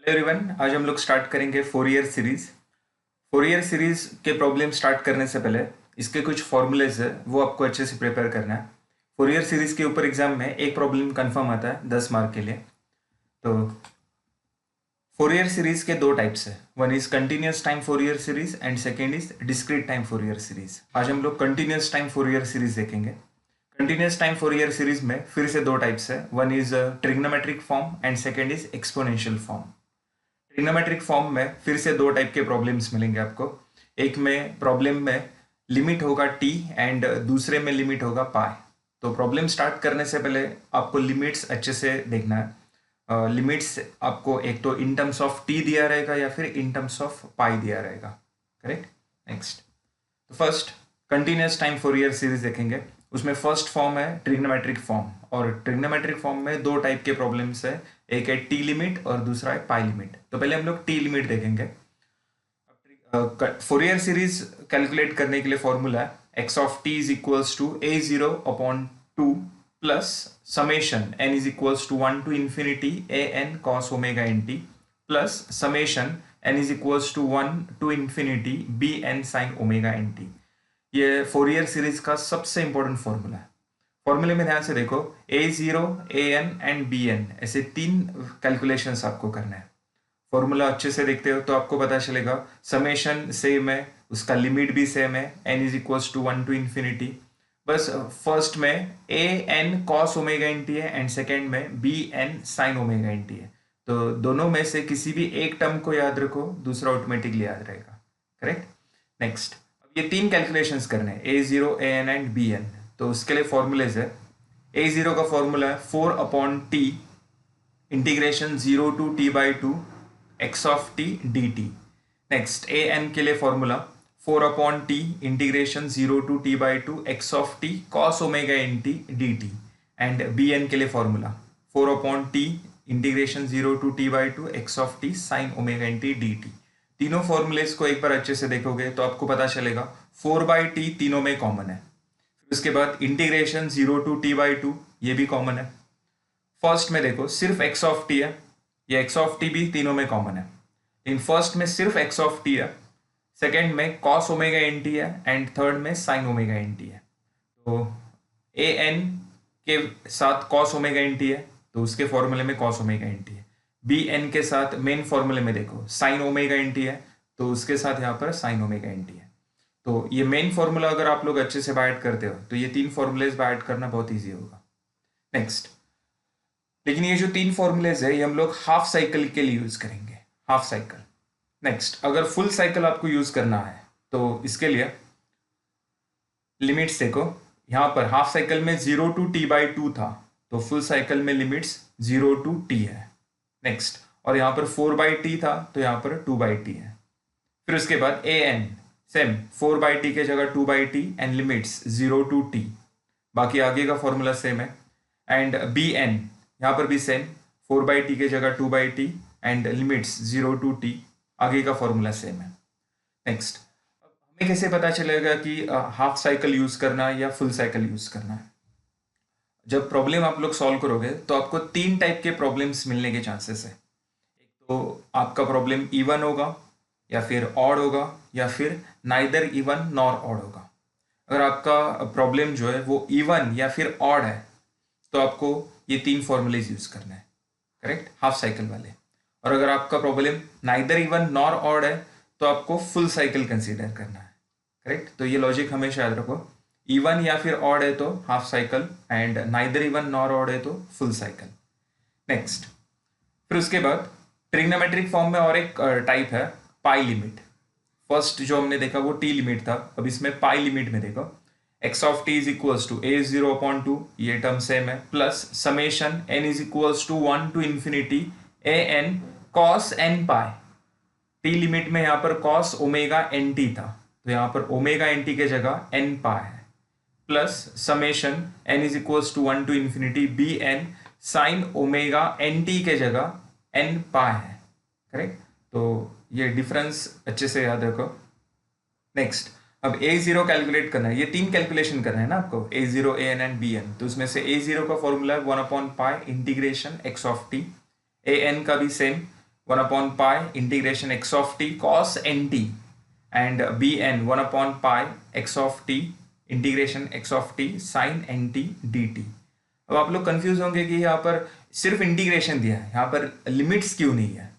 Hello everyone, आज हम लोग स्टार्ट करेंगे फोरियर सीरीज। फोरियर सीरीज के प्रॉब्लम स्टार्ट करने से पहले इसके कुछ फॉर्मूलेज है वो आपको अच्छे से प्रिपेयर करना है। फोरियर सीरीज के ऊपर एग्जाम में एक प्रॉब्लम कंफर्म आता है 10 मार्क के लिए। तो फोरियर सीरीज के दो टाइप्स है, one is continuous time Fourier series and second is discrete time Fourier series. आज हम लोग कंटिन्यूस टाइम फोरियर सीरीज देखेंगे। कंटिन्यूस टाइम फोरियर सीरीज में फिर से दो टाइप्स है, one is trigonometric form and second is exponential form. Trigonometric form में फिर से दो टाइप के प्रॉब्लम्स मिलेंगे आपको। एक में प्रॉब्लम में लिमिट होगा टी एंड दूसरे में लिमिट होगा पाई। तो प्रॉब्लम स्टार्ट करने से पहले आपको लिमिट्स अच्छे से देखना है। लिमिट्स आपको एक तो इन टर्म्स ऑफ टी दिया रहेगा या फिर इन टर्म्स ऑफ पाई दिया रहेगा। करेक्ट। नेक्स्ट, तो first continuous time Fourier series देखेंगे। उसमें फर्स्ट फॉर्म है ट्रिग्नोमेट्रिक फॉर्म, और ट्रिग्नोमेट्रिक फॉर्म में दो टाइप के प्रॉब्लम्स है, एक है टी लिमिट और दूसरा है पाई लिमिट। तो पहले हम लोग टी लिमिट देखेंगे। फोरियर सीरीज कैलकुलेट करने के लिए फॉर्मूला है X of T is equals to A zero upon two plus summation N is equals to one to infinity A N cos omega N T plus summation N is equals to one to infinity B N sine omega N T. ये Fourier series का सबसे important formula है। फॉर्मूले में ध्यान से देखो, A zero A N and B N, ऐसे तीन कैलकुलेशंस आपको करना है। फॉर्मूला अच्छे से देखते हो तो आपको पता चलेगा समेशन सेम है, उसका लिमिट भी सेम है, N is equals to one to infinity. बस फर्स्ट में A N cos omega N T है एंड सेकेंड में B N sine omega N T है। तो दोनों में से किसी भी एक टर्म को याद रखो, दूसरा ऑटोमेटिकली याद रहेगा। करेक्ट। नेक्स्ट, अब ये तीन कैलकुलेशंस करने हैं, A zero A N and B N. तो उसके लिए फॉर्मूलेज है, ए जीरो का फॉर्मूला है 4 upon T integration 0 to T by two X of T D T. Next, A N के लिए formula 4 upon T integration 0 to T by two X of T cos omega N T D T. And B N के लिए formula 4 upon T integration 0 to T by two X of T sine omega N T D T. तीनों formulas को एक बार अच्छे से देखोगे तो आपको पता चलेगा 4 बाई टी तीनों में कॉमन है। उसके बाद integration 0 to T by two, ये भी कॉमन है। फर्स्ट में देखो सिर्फ एक्स ऑफ टी है, ये एक्स ऑफ टी भी तीनों में कॉमन है। इन फर्स्ट में सिर्फ एक्स ऑफ टी है, सेकेंड में कॉस ओमेगा एन टी है एंड थर्ड में साइन ओमेगा एन टी है। तो ए एन के साथ कॉस ओमेगा एन टी है तो उसके फॉर्मूले में कॉस ओमेगा एन टी है। बी एन के साथ मेन फॉर्मूले में देखो साइन ओमेगा एन टी है तो उसके साथ यहाँ पर साइन ओमेगा एन टी है। तो ये मेन फॉर्मूला अगर आप लोग अच्छे से बाय ऐड करते हो तो ये तीन फॉर्मूलेज बाय ऐड करना बहुत ईजी होगा। नेक्स्ट, लेकिन ये जो तीन फॉर्मूलेज है ये हम लोग हाफ साइकिल के लिए यूज करेंगे, हाफ साइकिल। नेक्स्ट, अगर फुल साइकिल आपको यूज करना है तो इसके लिए लिमिट्स देखो, यहाँ पर हाफ साइकिल में 0 टू टी बाई टू था तो फुल साइकिल में लिमिट्स 0 टू टी है। नेक्स्ट, और यहाँ पर 4 बाई टी था तो यहाँ पर 2 बाई टी है। फिर उसके बाद A N same 4 by T के जगह 2 by T and limits 0 to T, बाकी आगे का फॉर्मूला सेम है। एंड बी एन यहाँ पर भी सेम 4 बाई टी के जगह 2 by T and limits 0 to T, आगे का फॉर्मूला सेम है। नेक्स्ट, हमें कैसे पता चलेगा कि हाफ साइकिल यूज करना है या फुल साइकिल यूज करना है? जब प्रॉब्लम आप लोग सॉल्व करोगे तो आपको तीन टाइप के प्रॉब्लम्स मिलने के चांसेस है। एक तो आपका प्रॉब्लम इवन होगा या फिर ऑड होगा या फिर नाइदर इवन नॉर ऑड होगा। अगर आपका प्रॉब्लम जो है वो इवन या फिर ऑड है तो आपको ये तीन फॉर्मूलेज यूज करना है, करेक्ट, हाफ साइकिल वाले। और अगर आपका problem neither even nor odd है तो आपको फुल साइकिल कंसीडर करना है, करेक्ट। तो ये लॉजिक हमेशा याद रखो, इवन या फिर ऑड है तो half cycle and neither even nor odd है तो फुल साइकिल। नेक्स्ट, फिर उसके बाद ट्रिग्नोमेट्रिक फॉर्म में और एक टाइप है पाई लिमिट। फर्स्ट जो हमने देखा वो टी लिमिट था, अब इसमें पाई लिमिट में देखो X of T is equals to A zero upon two, ये टर्म सेम है, plus summation N is equals to one to infinity A N cos N pi. T limit में यहाँ पर कॉस ओमेगा एन टी था तो यहाँ पर omega N T के जगह एन पाई है, plus summation N is equals to one to infinity B N sine omega N T के जगह एन पाई है, करेक्ट। तो ये डिफरेंस अच्छे से याद रखो। नेक्स्ट, अब ए जीरो कैलकुलेट करना है, ये तीन कैलकुलेशन करना है ना आपको, A zero A N and B N. तो उसमें से ए जीरो का फॉर्मूला है 1 upon pi integration X of T, A N का भी same 1 upon pi integration x of t cos nt and bn 1 upon pi x of t integration x of t sin nt dt। अब आप लोग confuse होंगे कि यहाँ पर सिर्फ इंटीग्रेशन दिया है, यहाँ पर लिमिट्स क्यों नहीं है।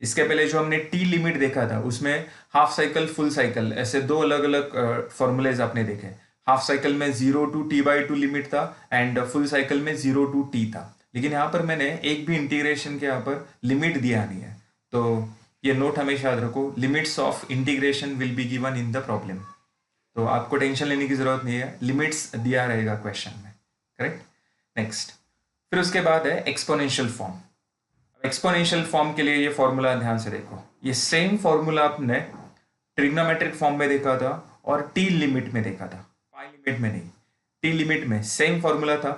इसके पहले जो हमने टी लिमिट देखा था उसमें हाफ साइकिल फुल साइकिल ऐसे दो अलग अलग फॉर्मूलेज आपने देखे। हाफ साइकिल में 0 to t/2 लिमिट था एंड फुल साइकिल में 0 to t था, लेकिन यहाँ पर मैंने एक भी इंटीग्रेशन के यहाँ पर लिमिट दिया नहीं है। तो ये नोट हमेशा याद रखो, limits of integration will be given in the problem. तो आपको टेंशन लेने की जरूरत नहीं है, लिमिट्स दिया रहेगा क्वेश्चन में, करेक्ट। नेक्स्ट, फिर उसके बाद है एक्सपोनेंशियल फॉर्म। एक्सपोनेंशियल फॉर्म के लिए ये फॉर्मूला ध्यान से देखो, ये सेम फॉर्मूला आपने ट्रिग्नोमेट्रिक फॉर्म में देखा था और टी लिमिट में देखा था, पाई लिमिट में नहीं। टी लिमिट में सेम फॉर्मूला था,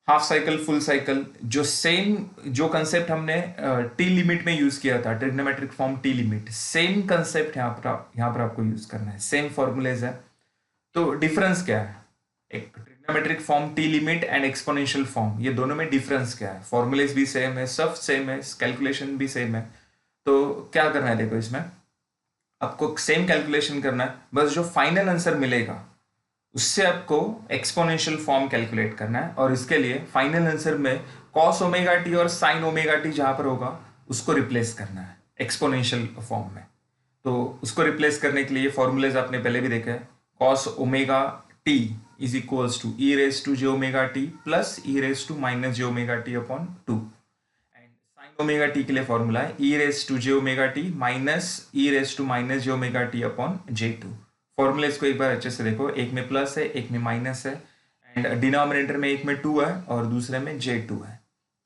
हाफ साइकिल फुल साइकिल, जो कंसेप्ट हमने टी लिमिट में यूज किया था, trigonometric form T limit, same concept यहाँ पर आपको यूज करना है, सेम फॉर्मूलेज है। तो डिफरेंस क्या है, एक trigonometric form T limit and exponential form, ये दोनों में डिफरेंस क्या है। फॉर्मूलेज भी सेम है, सब सेम है, कैलकुलेशन भी सेम है। तो क्या करना है, देखो इसमें आपको सेम कैलकुलेशन करना है, बस जो फाइनल आंसर मिलेगा उससे आपको एक्सपोनेंशियल फॉर्म कैलकुलेट करना है। और इसके लिए फाइनल आंसर में कॉस ओमेगा टी और साइन ओमेगा टी जहां पर होगा उसको रिप्लेस करना है एक्सपोनेंशियल फॉर्म में। तो उसको रिप्लेस करने के लिए फॉर्मूलेज आपने पहले भी देखा है, cos omega T is equals to E raise to J omega T plus E raise to minus J omega T upon 2। And sine omega T के लिए फॉर्मूला है E raise to J omega T minus E raise to minus J omega T upon J2। Formulae को एक बार अच्छे से देखो, एक में प्लस है एक में माइनस है, एंड डिनोमिनेटर में एक में 2 है और दूसरे में J2 है,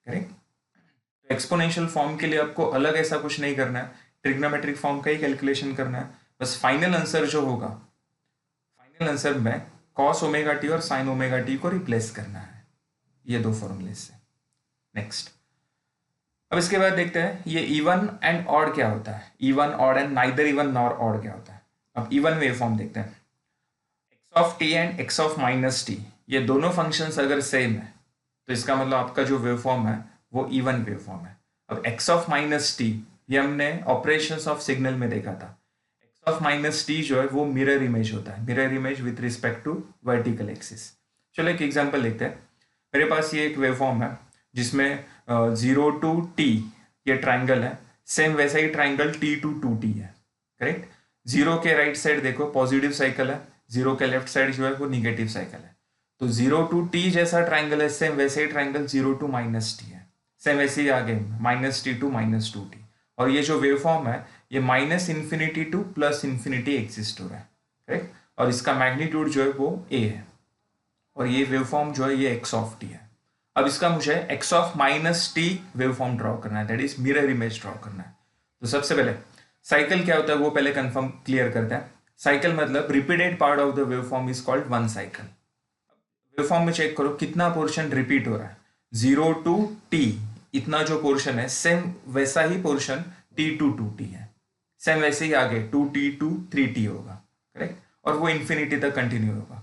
करेक्ट। तो एक्सपोनेंशियल फॉर्म के लिए आपको अलग ऐसा कुछ नहीं करना है, ट्रिग्नोमेट्रिक फॉर्म का ही कैलकुलेशन करना है। बस फाइनल आंसर जो होगा, फाइनल आंसर में कॉस ओमेगा टी और साइन ओमेगा टी को रिप्लेस करना है, ये दो फॉर्मूलेज से। नेक्स्ट, अब इसके बाद देखते हैं ये इवन एंड ऑड क्या होता है, even odd and neither even nor odd क्या होता है। अब इवन वेव फॉर्म देखते हैं, x of T and X of minus T, ये दोनों फंक्शंस अगर सेम है तो इसका मतलब आपका जो वेव फॉर्म है वो इवन वेव फॉर्म है। अब एक्स ऑफ माइनस टी ये हमने ऑपरेशंस ऑफ सिग्नल में देखा था, एक्स ऑफ माइनस टी जो है वो मिरर इमेज होता है, mirror image with respect to vertical axis. चलो एक एग्जांपल देखते हैं, मेरे पास ये एक वेव फॉर्म है जिसमें 0 to t ये ट्राइंगल है, सेम वैसा ही ट्राइंगल t to 2t है, करेक्ट। 0 के राइट साइड देखो पॉजिटिव साइकिल है, 0 के लेफ्ट साइड जो है वो निगेटिव साइकिल है। तो 0 to t जैसा ट्राइंगल है, सेम वैसे ही ट्राइंगल 0 to -t है, सेम वैसे ही आगे -t to -2t। और ये जो वेव फॉर्म है ये -∞ टू +∞ एग्जिस्ट हो रहा है, करेक्ट। और इसका मैग्नीट्यूड जो है वो a है, और ये वेव फॉर्म जो है ये x ऑफ t है। अब इसका मुझे x of -t wave form draw करना है, that is mirror image draw करना है। तो सबसे पहले साइकिल क्या होता है वो पहले कंफर्म क्लियर करते हैं। साइकिल मतलब repeated part of the wave form is called one cycle. Wave form में चेक करो कितना पोर्शन रिपीट हो रहा है, 0 to t इतना जो पोर्शन है सेम वैसा ही पोर्शन t to 2t है, सेम वैसे ही आगे 2t to 3t होगा, करेक्ट। और वो इन्फिनिटी तक कंटिन्यू होगा।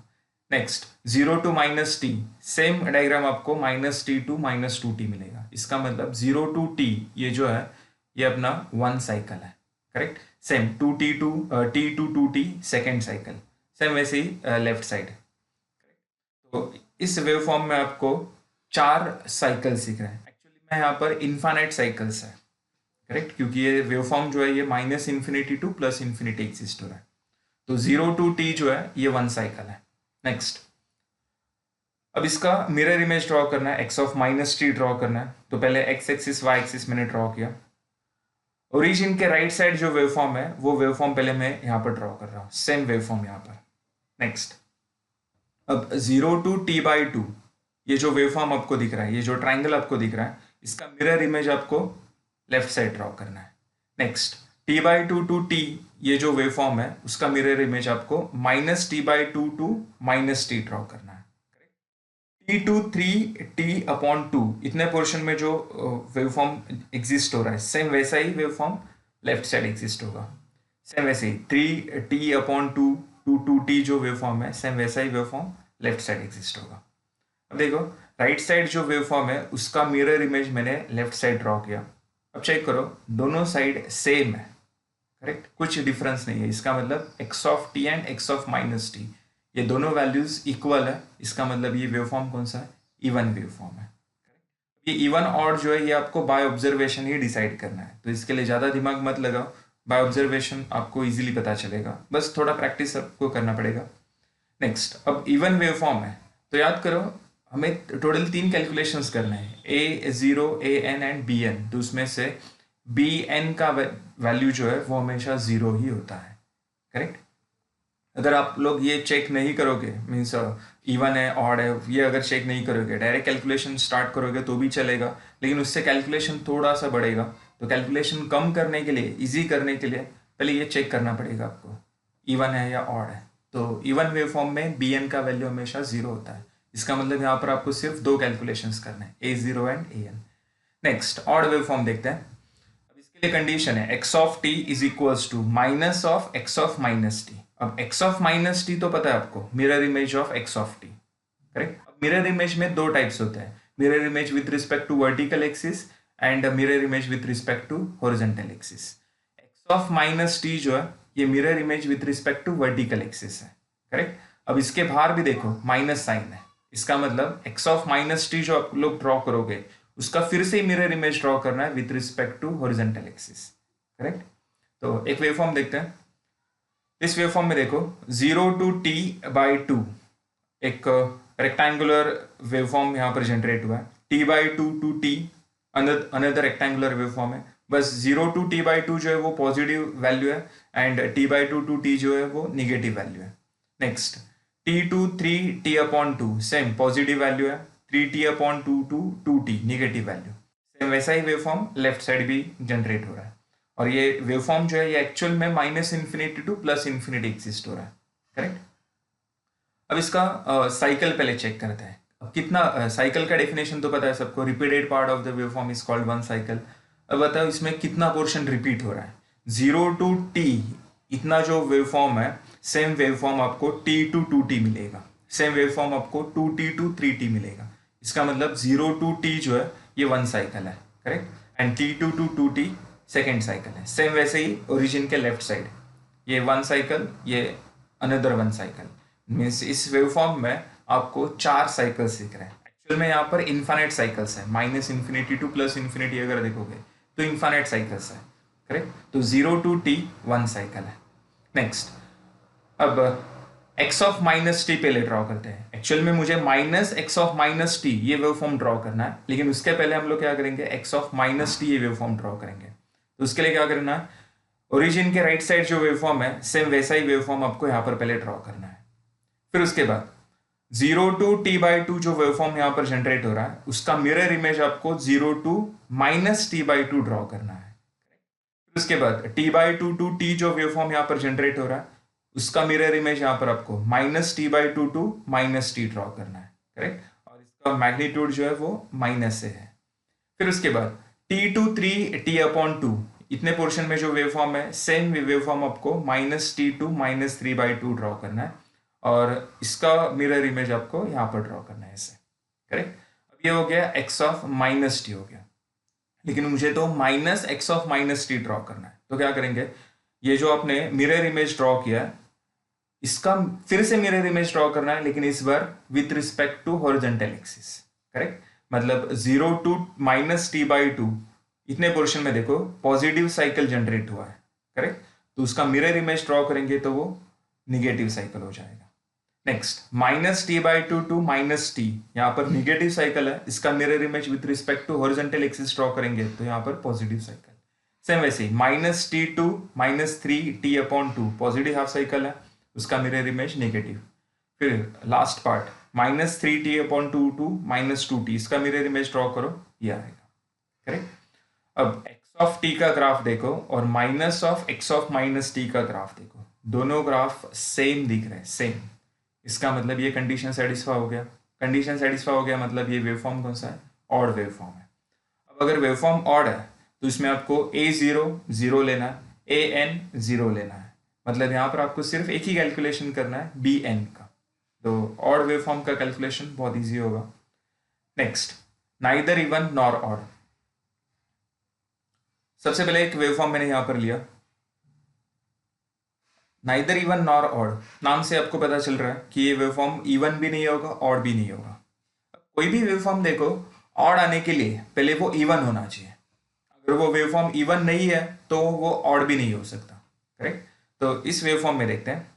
Next 0 to -t, same diagram आपको -t to -2t मिलेगा। इसका मतलब 0 to t ये जो है ये अपना वन साइकिल है, correct. Same 2t to t to 2t second cycle, same वैसे ही लेफ्ट साइड। तो इस वेव फॉर्म में आपको 4 साइकिल सीख रहे हैं, एक्चुअली मैं यहाँ पर इन्फाइनाइट साइकिल्स है, करेक्ट, क्योंकि ये वेव फॉर्म जो है ये -∞ टू +∞ एग्जिस्ट हो रहा है। तो 0 to t जो है ये वन साइकिल है। नेक्स्ट, अब इसका मिरर इमेज ड्रॉ करना है, x ऑफ -t ड्रॉ करना है। तो पहले x एक्सिस y एक्सिस मैंने ड्रॉ किया, ओरिजिन के राइट साइड जो वेव फॉर्म है वो वेव फॉर्म पहले मैं यहाँ पर ड्रॉ कर रहा हूँ, सेम वेव फॉर्म यहाँ पर। नेक्स्ट, अब 0 to t/2 ये जो वेव फॉर्म आपको दिख रहा है, ये जो ट्राइंगल आपको दिख रहा है, इसका मिरर इमेज आपको लेफ्ट साइड ड्रॉ करना है। नेक्स्ट, t/2 to t ये जो वेव फॉर्म है उसका मिरर इमेज आपको -t/2 to -t ड्रॉ करना है। t to 3t/2 इतने पोर्शन में जो वेव फॉर्म एग्जिस्ट हो रहा है सेम वैसा ही wave form left side exist होगा, सेम वैसे ही 3t/2 to 2t जो वेव फॉर्म है सेम वैसा ही wave form left side exist होगा। अब देखो राइट साइड जो वेव फॉर्म है उसका मिरर इमेज मैंने लेफ्ट साइड ड्रॉ किया, अब चेक करो, दोनों साइड सेम है, करेक्ट, कुछ डिफरेंस नहीं है। इसका मतलब X of T and X of minus T, ये दोनों वैल्यूज इक्वल है। इसका मतलब ये वेवफॉर्म कौन सा है? इवन वेवफॉर्म है। ये इवन और जो है ये आपको बाय ऑब्जर्वेशन ही डिसाइड करना है, तो इसके लिए ज़्यादा दिमाग मत लगाओ, बाय ऑब्जर्वेशन आपको इजीली पता चलेगा, बस थोड़ा प्रैक्टिस आपको करना पड़ेगा। नेक्स्ट, अब इवन वेवफॉर्म है तो याद करो हमें टोटल 3 कैलकुलेशंस करना है, A0, AN एंड BN। तो उसमें से BN का वैल्यू जो है वो हमेशा 0 ही होता है, करेक्ट। अगर आप लोग ये चेक नहीं करोगे, मीन्स इवन है ऑड है, ये अगर चेक नहीं करोगे, डायरेक्ट कैलकुलेशन स्टार्ट करोगे तो भी चलेगा, लेकिन उससे कैलकुलेशन थोड़ा सा बढ़ेगा। तो कैलकुलेशन कम करने के लिए, इजी करने के लिए पहले ये चेक करना पड़ेगा आपको इवन है या ऑड है। तो इवन वेवफॉर्म में BN का वैल्यू हमेशा 0 होता है। इसका मतलब यहाँ पर आपको सिर्फ 2 कैलकुलेशंस करने हैं, A0 and AN। Next, odd waveform देखते हैं। अब इसके लिए कंडीशन है x of t is equals to minus of x of minus T. अब x ऑफ माइनस टी तो पता है आपको, mirror image of x of t, correct. अब मिरर इमेज में 2 टाइप्स होते हैं, mirror image with respect to vertical axis and mirror image with respect to horizontal axis. x of minus T जो है ये mirror image with respect to vertical axis है, correct. अब इसके बाहर भी देखो माइनस साइन है, इसका मतलब x ऑफ माइनस टी जो आप लोग ड्रॉ करोगे उसका फिर से मिरर इमेज ड्रॉ करना है with respect to horizontal axis, correct. तो एक वेवफॉर्म देखते हैं। इस वेवफॉर्म में देखो 0 to t/2 एक रेक्टेंगुलर वेवफॉर्म यहाँ पर जनरेट हुआ है, t/2 to t another rectangular waveform है। बस 0 to t/2 जो है वो पॉजिटिव वैल्यू है एंड t/2 to t जो है वो निगेटिव वैल्यू है। Next, t to 3t/2 same positive value है, 3t/2 to 2t negative value. Same वैसा ही वेवफॉर्म लेफ्ट साइड भी जनरेट हो रहा है, और ये वेवफॉर्म जो है ये एक्चुअल में minus infinity two plus infinity exist हो रहा है, करेक्ट। अब इसका साइकिल पहले चेक करते हैं। अब कितना साइकिल का डेफिनेशन तो पता है सबको, repeated part of the waveform is called one cycle. अब बताओ इसमें कितना पोर्शन रिपीट हो रहा है। 0 to t इतना जो वेवफॉर्म है, सेम वेवफॉर्म आपको t to 2t मिलेगा, सेम वेवफॉर्म आपको 2t to 3t मिलेगा। इसका मतलब 0 to t जो है ये वन साइकिल है, correct, and t to 2t second cycle है। सेम वैसे ही ओरिजिन के लेफ्ट साइड ये वन साइकिल, ये अनदर वन साइकिल, मीन्स इस वेवफॉर्म में आपको 4 साइकिल्स दिख रहे हैं। एक्चुअल में यहाँ पर इन्फाइनाइट साइकिल्स है, minus infinity two plus infinity अगर देखोगे तो इन्फाइनाइट साइकिल्स है, करेक्ट। तो 0 to t वन साइकिल है। नेक्स्ट, अब x ऑफ माइनस टी पहले ड्रॉ करते हैं। एक्चुअल में मुझे minus x of minus T ये वेवफॉर्म ड्रॉ करना है, लेकिन उसके पहले हम लोग क्या करेंगे, x ऑफ माइनस टी ये वेवफॉर्म ड्रॉ करेंगे। तो उसके लिए क्या करना है, ओरिजिन के राइट साइड जो वेवफॉर्म है सेम वैसा ही वेवफॉर्म आपको यहाँ पर पहले ड्रॉ करना है। फिर उसके बाद 0 to t/2 जो वेवफॉर्म यहाँ पर जनरेट हो रहा है उसका मिरर इमेज आपको 0 to माइनस t/2 ड्रॉ करना है। फिर उसके बाद t/2 to t जो वेवफॉर्म यहाँ पर जनरेट हो रहा है उसका मिरर इमेज यहाँ पर आपको minus t/2 to minus t draw करना है, करेक्ट, और इसका मैग्नीट्यूड जो है वो माइनस से है। फिर उसके बाद t to 3t/2 इतने पोर्शन में जो वेवफॉर्म है सेम वेवफॉर्म आपको minus t to minus 3/2 draw करना है, और इसका मिरर इमेज आपको यहाँ पर ड्रॉ करना है ऐसे, करेक्ट। अब ये हो गया x ऑफ माइनस टी हो गया, लेकिन मुझे तो minus x of minus T draw करना है। तो क्या करेंगे, ये जो आपने मिरर इमेज ड्रॉ किया है इसका फिर से मिरर इमेज ड्रॉ करना है, लेकिन इस बार with respect to horizontal axis, correct. मतलब 0 to माइनस t/2 इतने पोर्शन में देखो पॉजिटिव साइकिल जनरेट हुआ है, करेक्ट, तो उसका मिरर इमेज ड्रॉ करेंगे तो वो निगेटिव साइकिल हो जाएगा। Next, minus t/2 to minus T, यहाँ पर निगेटिव साइकिल है, इसका mirror image with respect to horizontal axis draw करेंगे तो यहाँ पर पॉजिटिव साइकिल। सेम वैसे ही minus t to minus 3t/2 positive half cycle है, उसका मिरर इमेज नेगेटिव। फिर last part minus 3t/2 to minus 2t, इसका मिरर इमेज ड्रॉ करो, ये आएगा, करेक्ट। अब x ऑफ t का ग्राफ देखो और minus of x of minus t का ग्राफ देखो, दोनों ग्राफ सेम दिख रहे हैं, सेम। इसका मतलब ये कंडीशन सेटिस्फाई हो गया। कंडीशन सेटिस्फाई हो गया मतलब ये वेवफॉर्म कौन सा है, ऑड वेवफॉर्म है। अब अगर वेवफॉर्म ऑड है तो इसमें आपको A0 0 लेना है, AN 0 लेना है, मतलब यहाँ पर आपको सिर्फ एक ही कैलकुलेशन करना है BN का। तो ऑड वेवफॉर्म का कैलकुलेशन बहुत ईजी होगा। Next, neither even nor odd. सबसे पहले एक वेव फॉर्म मैंने यहां पर लिया, नाइदर इवन नॉर ऑड, नाम से आपको पता चल रहा है कि ये वेव फॉर्म इवन भी नहीं होगा ऑड भी नहीं होगा। कोई भी वेव फॉर्म देखो, ऑड आने के लिए पहले वो इवन होना चाहिए, अगर वो वेव फॉर्म इवन नहीं है तो वो ऑड भी नहीं हो सकता, करेक्ट। तो इस वेव फॉर्म में देखते हैं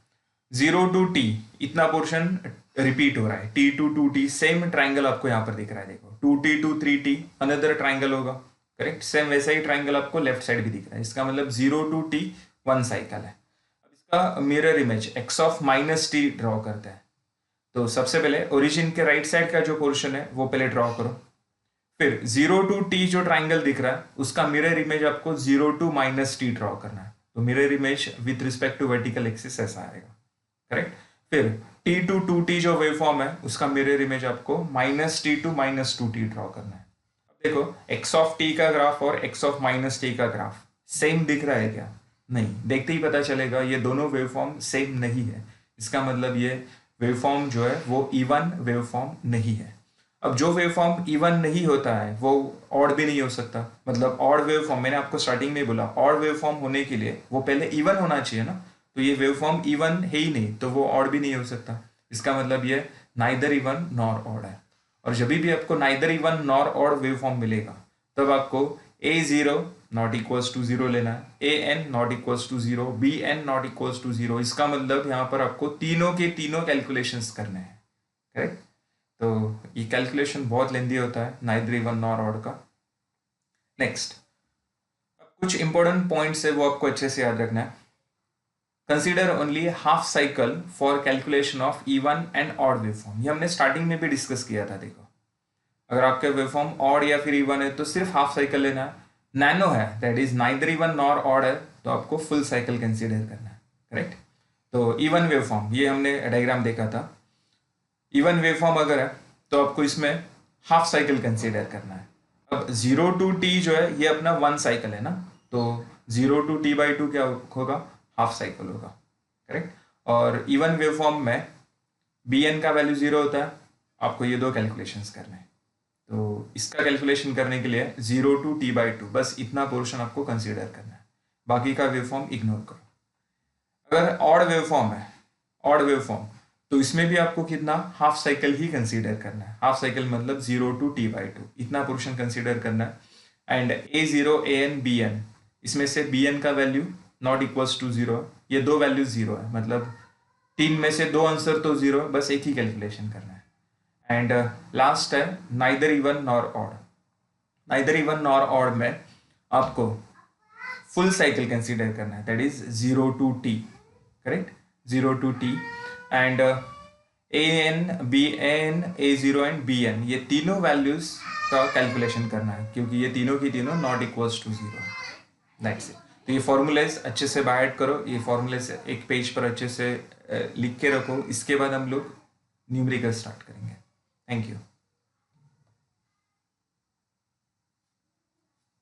0 to t इतना पोर्शन रिपीट हो रहा है, t to 2t same triangle आपको यहाँ पर दिख रहा है, देखो 2t to 3t another triangle होगा, करेक्ट। सेम वैसा ही ट्राइंगल आपको लेफ्ट साइड भी दिख रहा है, इसका मतलब 0 to t वन साइकिल है। अब इसका mirror image x of minus T draw करते हैं। तो सबसे पहले ओरिजिन के राइट साइड का जो पोर्शन है वो पहले ड्रॉ करो, फिर 0 to t जो ट्राइंगल दिख रहा है उसका मिरर इमेज आपको 0 to माइनस टी ड्रॉ करना है। तो mirror image with respect to vertical axis ऐसा आएगा, करेक्ट। फिर t to 2t जो वेव फॉर्म है उसका मिरर इमेज आपको minus T to minus 2t draw करना है। अब देखो x ऑफ t का ग्राफ और x ऑफ माइनस टी का ग्राफ सेम दिख रहा है क्या? नहीं, देखते ही पता चलेगा ये दोनों वेव फॉर्म सेम नहीं है। इसका मतलब ये वेव फॉर्म जो है वो इवन वेव फॉर्म नहीं है। अब जो वेव फॉर्म इवन नहीं होता है वो ऑड भी नहीं हो सकता, मतलब ऑड वेव फॉर्म, मैंने आपको स्टार्टिंग में बोला ऑड वेव फॉर्म होने के लिए वो पहले इवन होना चाहिए ना, तो ये वेव फॉर्म इवन है ही नहीं तो वो ऑड भी नहीं हो सकता। इसका मतलब ये नाइदर इवन नॉर ऑड है। और जब भी आपको neither even nor odd wave form मिलेगा तब आपको a0 नॉट इक्वल्स टू 0 लेना है, an not equals to 0, bn not equals to 0। इसका मतलब यहाँ पर आपको तीनों के तीनों कैलकुलेशंस करने हैं, करेक्ट। तो ये कैलकुलेशन बहुत लेंदी होता है नाइदर इवन नॉर ऑड का। नेक्स्ट, कुछ इंपॉर्टेंट पॉइंट्स है वो आपको अच्छे से याद रखना है। Consider only half cycle for calculation of even and odd wave form. ये हमने स्टार्टिंग में भी डिस्कस किया था। देखो, अगर आपका वेव फॉर्म ऑड या फिर इवन है तो सिर्फ हाफ साइकिल लेना है। नैनो है that is neither even nor odd है तो आपको फुल साइकिल कंसीडर करना है, करेक्ट। तो इवन वेव फॉर्म, ये हमने डायग्राम देखा था। इवन वेव फॉर्म अगर है तो आपको इसमें हाफ साइकिल कंसीडर करना है। अब 0 to t जो है ये अपना वन साइकिल है ना, तो 0 to t/2 क्या होगा? हाफ साइकिल होगा, करेक्ट। और इवन वेव फॉर्म में bn का वैल्यू 0 होता है। आपको ये दो कैलकुलेशंस करने हैं, तो इसका कैलकुलेशन करने के लिए 0 to t/2 बस इतना पोर्शन आपको कंसीडर करना है, बाकी का वेव फॉर्म इग्नोर करो। अगर ऑड वेव फॉर्म है, ऑड वेव फॉर्म, तो इसमें भी आपको कितना हाफ साइकिल ही कंसीडर करना है। हाफ साइकिल मतलब 0 to t/2 इतना पोर्शन कंसीडर करना है। एंड a0 an bn, इसमें से bn का वैल्यू नॉट इक्वल्स टू 0, ये दो वैल्यू 0 है, मतलब 3 में से 2 आंसर तो 0 है, बस एक ही कैलकुलेशन करना है। एंड लास्ट है neither even nor odd. Neither even nor odd में आपको फुल साइकिल कंसीडर करना है, that is 0 to t, correct, 0 to t। And an bn a0 and bn ये तीनों वैल्यूज का कैलकुलेशन करना है, क्योंकि ये तीनों की तीनों नॉट इक्वल्स टू 0 है। That's it. तो ये फॉर्मूलेज अच्छे से बाय करो, ये फॉर्मूलेज एक पेज पर अच्छे से लिख के रखो। इसके बाद हम लोग न्यूमेरिकल स्टार्ट करेंगे। Thank you.